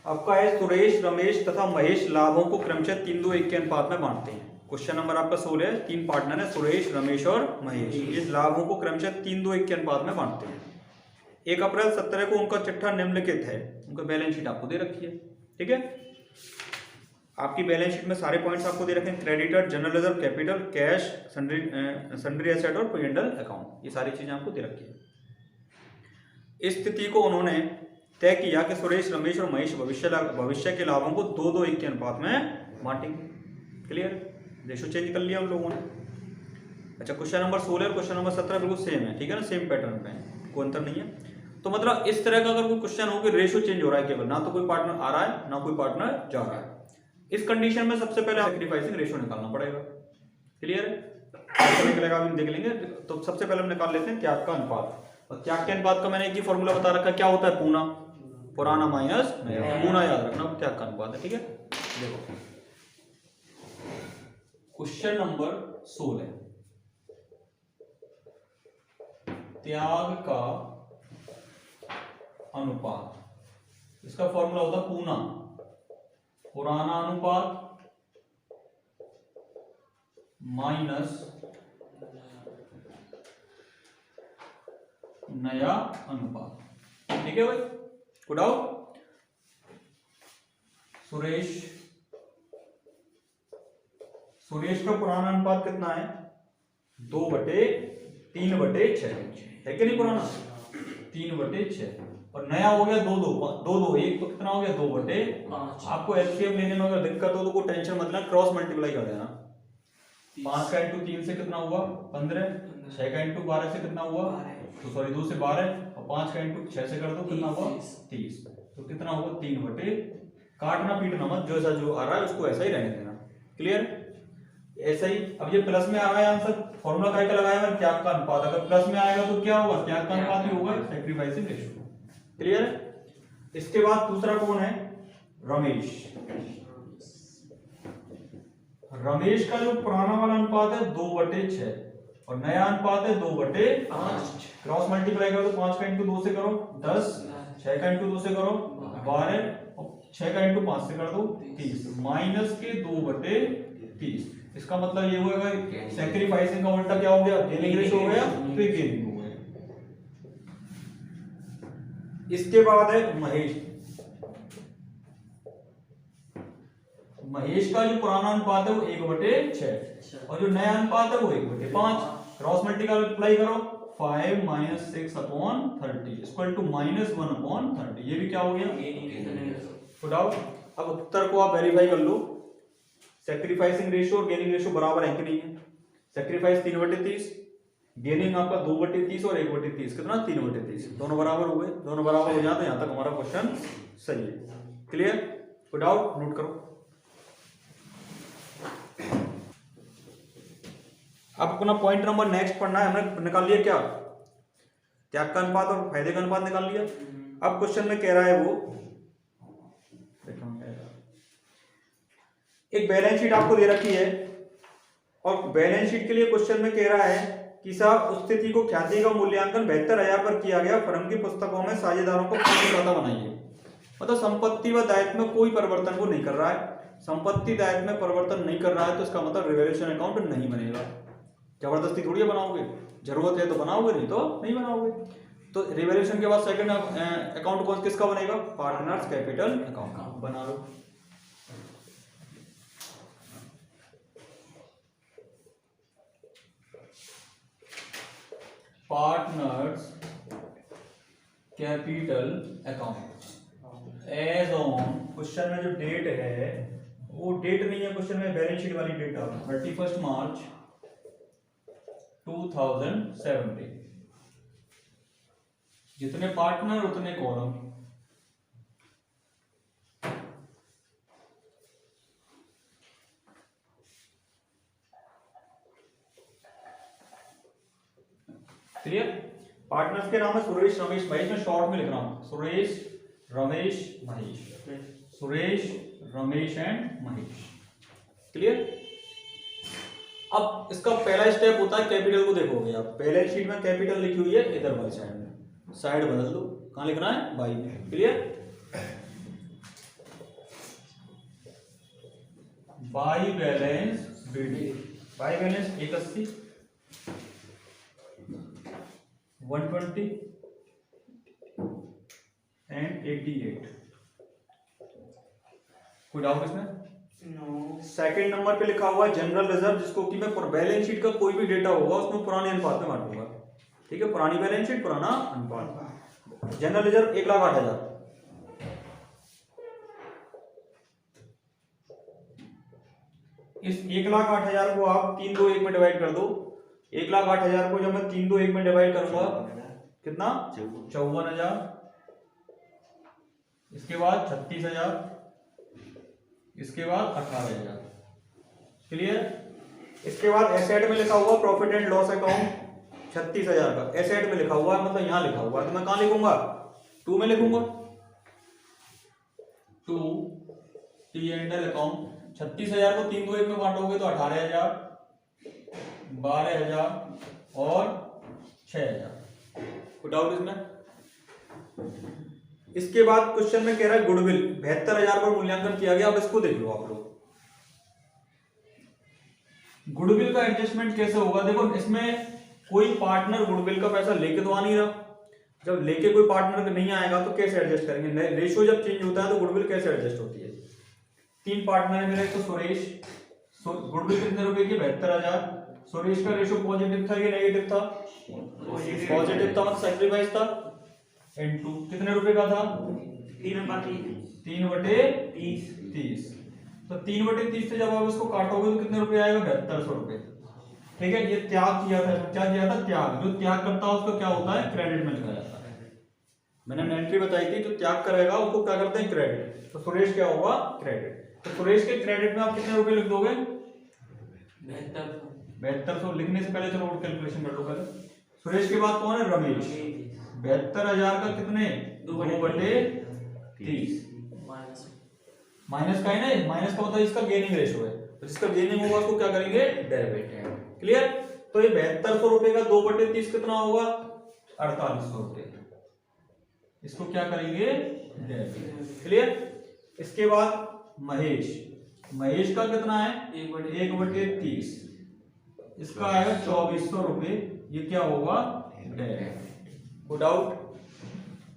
आपका है सुरेश, रमेश तथा महेश लाभों को क्रमशः 3-2-1 के अनुपात में बांटते हैं। क्वेश्चन नंबर आपका 16 है। 3 पार्टनर है सुरेश, रमेश और महेश, ये लाभों को क्रमशः 3-2-1 के अनुपात में बांटते हैं। 1 अप्रैल 17 को उनका चिट्ठा निम्नलिखित है। उनका बैलेंस शीट आपको दे रखी है, ठीक है। आपकी बैलेंस शीट में सारे पॉइंट्स आपको दे रखे हैं। Creditor, general reserve, capital, cash, sundry asset और P&L अकाउंट, ये सारी चीजें आपको दे रखी है। इस स्थिति को उन्होंने तय किया कि सुरेश, रमेश और महेश भविष्य के लाभों को 2-2-1 के अनुपात में बांटेंगे। क्लियर, रेशो चेंज कर लिया उन लोगों ने। अच्छा, क्वेश्चन नंबर 16 और क्वेश्चन नंबर 17 बिल्कुल सेम है, ठीक है ना, सेम पैटर्न पे है, कोई अंतर नहीं है। तो मतलब इस तरह का अगर कोई क्वेश्चन हो कि रेशो चेंज हो रहा है, केवल ना तो कोई पार्टनर आ रहा है ना कोई पार्टनर जा रहा है, इस कंडीशन में सबसे पहले सैक्रिफाइसिंग रेशो निकालना पड़ेगा। क्लियर है, कैसे निकलेगा हम देख लेंगे। तो सबसे पहले हम निकाल लेते हैं त्याग का अनुपात। और त्याग के अनुपात का मैंने एक ही फॉर्मूला बता रखा है, क्या होता है, पूना, पुराना माइनस नया, पूना याद रखना त्याग का अनुपात है, ठीक है। देखो क्वेश्चन नंबर 16, त्याग का अनुपात, इसका फॉर्मूला होता है पूना, पुराना अनुपात माइनस नया अनुपात, ठीक है भाई। Good out. सुरेश का पुराना अनुपात कितना है, 2/3/6 है कि नहीं, पुराना 3/6, और नया हो गया 2 1 तो कितना हो गया 2/5। आपको एलसीएम लेने में अगर दिक्कत हो तो कोई टेंशन मत लेना, क्रॉस मल्टीप्लाई कर देना। 5 का इंटू 3 से कितना हुआ 15, 6 का इंटू 12 से कितना हुआ, तो सॉरी 2 से 12, और 5 का इंटू 6 से कर दो कितना हुआ 30, तो कितना हुआ 3/, काटना पीटना मत, जो ऐसा जो आ रहा है उसको ऐसा ही रहने देना। क्लियर, ऐसा ही। अब ये प्लस में आ रहा है आंसर, फॉर्मूला काय का लगाया मैंने, त्याग का अनुपात, अगर प्लस में आएगा तो क्या होगा, त्याग का अनुपात ही होगा, सैक्रिफाइसिंग रेशियो। क्लियर है। इसके बाद दूसरा कौन है, रमेश। रमेश का जो पुराना वाला अनुपात है 2/6 और नया अनुपात है 2/5। क्रॉस मल्टीप्लाई करो तो 5 का इंटू 2 से करो 10, 6 का इंटू 2 से करो 12, 6 का इंटू 5 से कर दो 30, माइनस के 2/30। इसका मतलब ये होगा सैक्रिफाइसिंग का उल्टा क्या हो गया, गेनिंग रेशियो हो गया, तो ये गेनिंग हो गया। इसके बाद है महेश का जो पुराना अनुपात है वो 1/6 और जो नया अनुपात है वो 1/5। क्रॉस मल्टीप्लाई करो 5 - 6/30 इक्वल टू -1/30। ये भी क्या हो गया, पुट आउट। अब उत्तर को आप वेरीफाई कर लो, सैक्रिफाइसिंग रेशियो और गेनिंग रेशियो बराबर है कि नहीं है। सैक्रिफाइस 3/30, गेनिंग आपका 2/30 और 1/30, कितना 3/30, दोनों बराबर हो गए। दोनों बराबर हो जाते हैं, यहां तक हमारा क्वेश्चन सही है। क्लियर, पुट आउट, नोट करो। अब अपना पॉइंट नंबर नेक्स्ट पढ़ना है, हमने निकाल लिया क्या, त्याग का अनुपात और फायदे का अनुपात निकाल लिया। अब क्वेश्चन में कह रहा है वो, एक बैलेंस शीट आपको दे रखी है और बैलेंस शीट के लिए क्वेश्चन में कह रहा है कि साहब उस स्थिति को ख्याति का मूल्यांकन 72,000 पर किया गया, फर्म की पुस्तकों में साझेदारों को पूर्ण खाता बनाइए। मतलब संपत्ति व दायित्व में कोई परिवर्तन को नहीं कर रहा है, संपत्ति दायित्व में परिवर्तन नहीं कर रहा है, तो इसका मतलब रिवैल्यूएशन अकाउंट नहीं बनेगा। जबरदस्ती थोड़ी बनाओगे, जरूरत है तो बनाओगे, नहीं तो नहीं बनाओगे। तो रिवैल्यूएशन के बाद सेकंड अकाउंट कौन किसका बनेगा, पार्टनर्स कैपिटल अकाउंट बना लो। Partners capital account as on, question में जो डेट है वो डेट नहीं है क्वेश्चन में, बैलेंस शीट वाली डेट है 31 मार्च 2017। जितने पार्टनर उतने कॉलम। क्लियर, पार्टनर्स के नाम है सुरेश, रमेश, महेश। में शॉर्ट में लिख रहा हूं, सुरेश, रमेश, महेश, सुरेश, रमेश एंड महेश। क्लियर। अब इसका पहला स्टेप होता है कैपिटल को देखोगे आप, बैलेंस शीट में कैपिटल लिखी हुई है इधर वाली साइड में, साइड बदल दो, कहां लिखना है बाई में। Clear. By balance BD. By balance 81, 120 and 88। कोई डाउट इसमें? सेकंड नंबर पे लिखा हुआ है जनरल रिजर्व, जिसको कि मैं बैलेंस शीट का कोई भी डेटा होगा उसमें पुराने अनुपात में बांटूंगा। ठीक है, पुरानी बैलेंस शीट पुराना अनुपात। General reserve 1,08,000। इस 1,08,000 को आप 3 2 1 में डिवाइड कर दो। 1,08,000 को जब मैं 3 2 1 में डिवाइड करूंगा कितना? 54,000। इसके बाद 36,000, इसके बाद 18,000। क्लियर? इसके बाद एसेट में लिखा हुआ प्रॉफिट एंड लॉस अकाउंट 36,000 का एसेट में लिखा हुआ है, मतलब यहां लिखा हुआ है, तो मैं कहां लिखूंगा? 2 में लिखूंगा। 2 टी एंड एल अकाउंट। 36,000 को 3 2 1 में बांटोगे तो 18,000, 12,000 और 6,000। कोई डाउट इसमें? इसके बाद क्वेश्चन में कह रहा है गुडविल 72,000 पर मूल्यांकन किया गया। अब इसको देख लो आप लोग, गुडविल का एडजस्टमेंट कैसे होगा? देखो, इसमें कोई पार्टनर गुडविल का पैसा लेके तो आ नहीं रहा। जब लेके कोई पार्टनर नहीं आएगा तो कैसे एडजस्ट करेंगे? रेशियो जब चेंज होता है तो गुडविल कैसे एडजस्ट होती है? 3 पार्टनर है मेरे, तो सुरेश, गुडविल कितने रुपए की? 72,000। सुरेश का रेशियो पॉजिटिव था या नेगेटिव था? पॉजिटिव था, मतलब सैक्रिफाइस था। इनटू कितने रुपए का था? 3/30। तो 3/30 से जब आप इसको काटोगे तो कितने रुपए आएगा? 7200 रुपए। ठीक है, ये त्याग किया था। क्या किया था? त्याग। जो त्याग करता है उसको क्या होता है? क्रेडिट में लिखा जाता है। मैंने एंट्री बताई थी, जो त्याग करेगा उसको क्या करते हैं? क्रेडिट। तो सुरेश क्या होगा? क्रेडिट। तो सुरेश के क्रेडिट में आप कितने रुपए लिख दोगे? 7200। लिखने से पहले चलो कैलकुलेशन कर लो पहले। सुरेश के बाद कौन है? रमेश। 72,000 का कितने? 2/30। माइनस का है ना, माइनस का मतलब इसका गेनिंग रेशियो है, तो जिसका गेनिंग होगा उसको क्या करेंगे? डेरिवेटिव। क्लियर? तो ये 7200 रुपए का 2/30 कितना होगा? 4800 रुपए। इसको क्या करेंगे? डेरिवेटिव। क्लियर? इसके बाद महेश, महेश का कितना है? 1/30। इसका आएगा 2400 रुपए। ये क्या होगा? डेरिवेटिव। No doubt?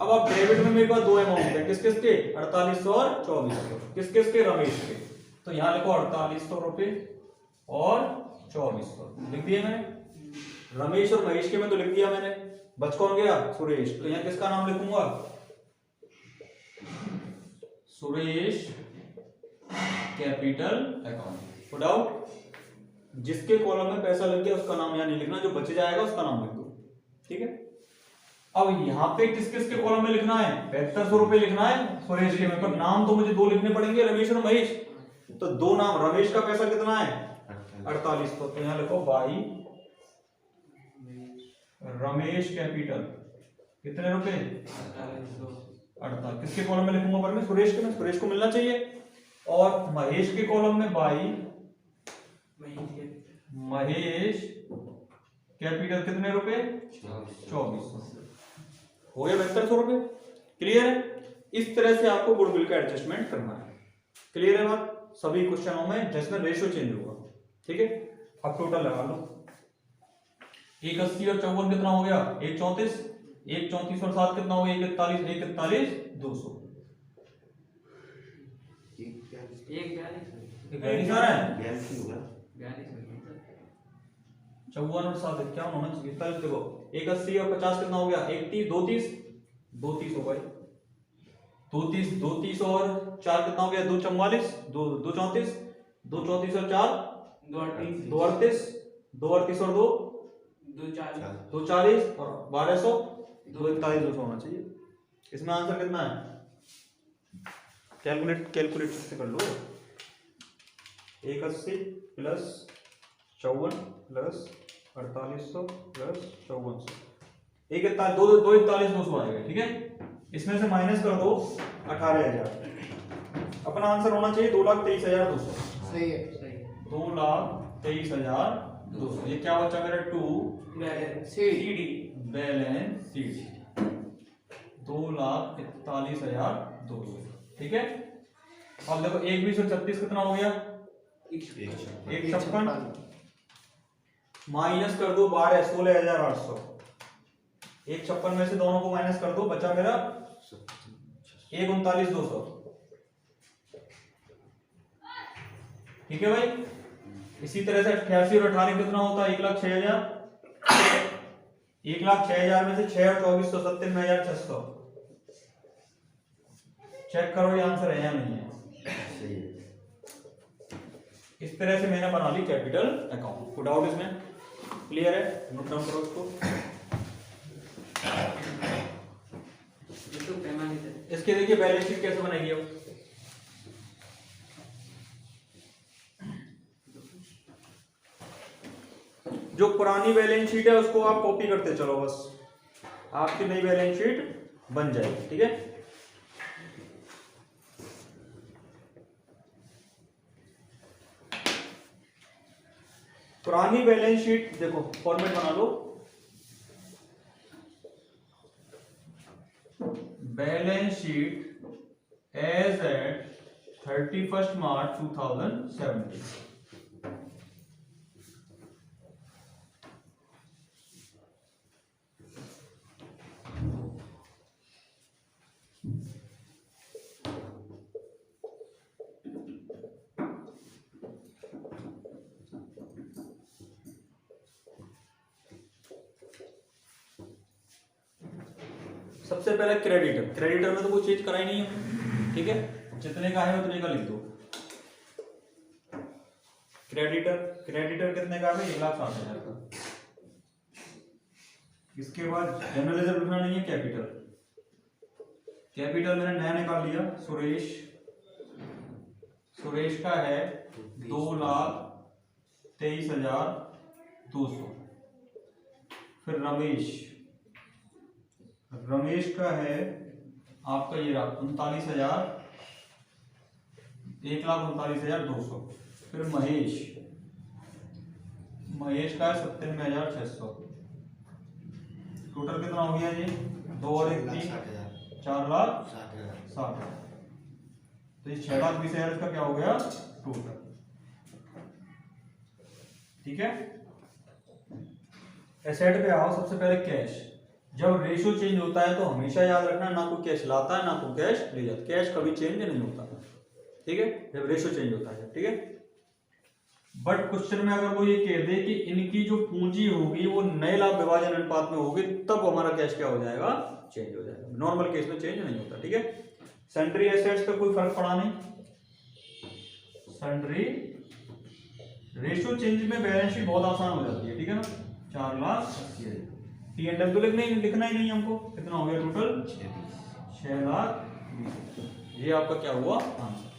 अब आप डेबिट में मेरे पास 2 अमाउंट है, किस किस के? 4800 और 2400। किस किस के? रमेश के। तो यहां लिखो 4800 रुपए और 2400 लिख दिए मैंने। रमेश और महेश के में तो लिख दिया मैंने, बच कौन गया? सुरेश। तो यहां किसका नाम लिखूंगा? Suresh capital account. No doubt? जिसके कॉलम में पैसा लग गया उसका नाम यहां नहीं लिखना, जो बच जाएगा उसका नाम लिख दो। ठीक है? अब यहाँ पे किस किस के कॉलम में लिखना है? 7200 रुपए लिखना है सुरेश के में, पर नाम तो मुझे 2 लिखने पड़ेंगे, रमेश और महेश। तो 2 नाम। रमेश का पैसा कितना है? 4800। तो यहाँ लिखो बाई रमेश कैपिटल कितने रुपए? 48। किसके कॉलम में लिखूंगा? पर मैं सुरेश के में, सुरेश को मिलना चाहिए। और महेश के कॉलम में बाई महेश कैपिटल कितने रुपए? 2400। हो गया 7200 रुपए। क्लियर है? इस तरह से आपको गुडविल का एडजस्टमेंट करना है। क्लियर है बात? सभी क्वेश्चनों में जिसमें रेशियो चेंज होगा। ठीक है, अब टोटल लगा लो। 180 और 54 कितना हो गया? 134। 134 और 7 कितना हो गया? 141। 141 200। 42 आ रहा है? 54 और 7 क्या होना चाहिए? देखो 180 और 50 कितना हो गया? 130 230 हो गए। 230 और 4 कितना हो गया? 244 234 234 और 4 238 238 और 2 240 और 1200 241 होना चाहिए। इसमें आंसर कितना है? कैलकुलेट से कर लो। 180 प्लस 54 प्लस 4800 प्लस 5400 241 आएगा। ठीक है, इसमें से माइनस कर दो 18,000। अपना आंसर होना चाहिए 2,23,200। सही है। 2,23,200। ये क्या बचा मेरा? 2 बैलेंस शीट 2,41,200। ठीक है, अब देखो 1 20 और 36 कितना हो गया? 156 माइनस कर दो 12 16,800। 156 में से दोनों को माइनस कर दो, बचा मेरा 1,39,200। ठीक है भाई। इसी तरह से 88 और 18 कितना होता है? 1,06,000। 1,06,000 में से 6 और 24 तो 97,600। चेक करो ये आंसर है या नहीं है। इस तरह से मैंने बना ली कैपिटल अकाउंट। कोई डाउट इसमें? क्लियर है? नोट डाउन करो इसको। इसके देखिए बैलेंस शीट कैसे बनाएगी अब। जो पुरानी बैलेंस शीट है उसको आप कॉपी करते चलो, बस आपकी नई बैलेंस शीट बन जाएगी। ठीक है। पुरानी बैलेंस शीट देखो, फॉर्मेट बना लो। बैलेंस शीट एज एट 31 मार्च 2017। सबसे पहले क्रेडिटर। क्रेडिटर में तो कोई चीज कराई नहीं है। ठीक है, जितने का है उतने का लिख दो। क्रेडिटर कितने का है? 1,60,000 का। इसके बाद जनरल रिजर्व लिखना नहीं है, कैपिटल मैंने नया निकाल लिया। सुरेश का है 2,23,200। फिर रमेश का है आपका ये रहा 1,39,200। फिर महेश का है 97,600। टोटल कितना हो गया ये? 2 और 1 3 4,60,000। तो ये 6,20,000 का क्या हो गया टोटल। ठीक है। एसेट पे आओ। सबसे पहले कैश। जब रेशियो चेंज होता है तो हमेशा याद रखना, ना तो कैश लाता है ना तो कैश ले जाता है। कैश कभी चेंज नहीं होता। ठीक है, जब रेशियो चेंज होता है। ठीक है। बट क्वेश्चन में अगर वो ये कह दे कि इनकी जो पूंजी होगी वो नए लाभ विभाजन अनुपात में होगी, तब हमारा कैश क्या हो जाएगा? चेंज हो जाएगा। नॉर्मल केस में चेंज नहीं होता। ठीक है। सन्ड्री एसेट्स पे कोई फर्क पड़ा नहीं। सन्ड्री रेशियो चेंज में बैलेंस शीट बहुत आसान हो जाती है। ठीक है ना। 4,80,000। P&L तो लिखना ही नहीं हमको। कितना हो गया टोटल? 6,20,000। ये आपका क्या हुआ आंसर।